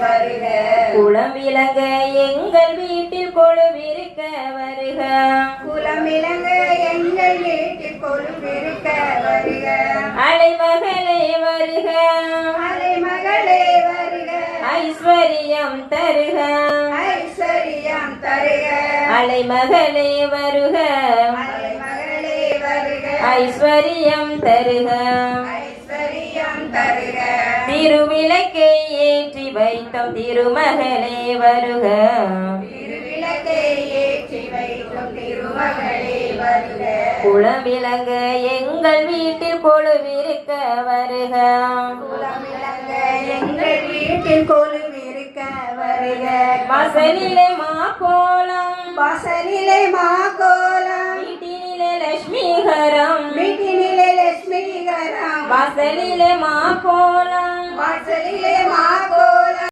வருக. குளம் விளங்க எங்கள் வீட்டில் கொழுவிருக்க வருக. குலம் விளங்க எங்கள் வீட்டில் கொழுவிருக்க வருக. அலைமகளே வருக. அலைமகளே வருக. ஐஸ்வர்யம் தருக. ஐஸ்வர்யம் தருக. அலைமகளே வருக. அலைமகளே வருக. ஐஸ்வர்யம் தருக. ஐஸ்வர்யம் தருக. திருவிளக்கை ஏற்றி வைத்தோம் திருமகளே வருக. திருவிளக்கை ஏற்றி வைக்கும் திருமகளே வருக. குளம் விளங்க எங்கள் வீட்டில் கொழுவிருக்க வருக. குலம் விளங்க எங்கள் வீட்டில் கொலுவிருக்க வருக. வாசலிலே மாக்கோலம். வாசலிலே மாகோலம். வீட்டினிலே லட்சுமிகரம். வீட்டினிலே லட்சுமிகரம். வாசலிலே மாக்கோலம். வாசலிலே மாகோலம்.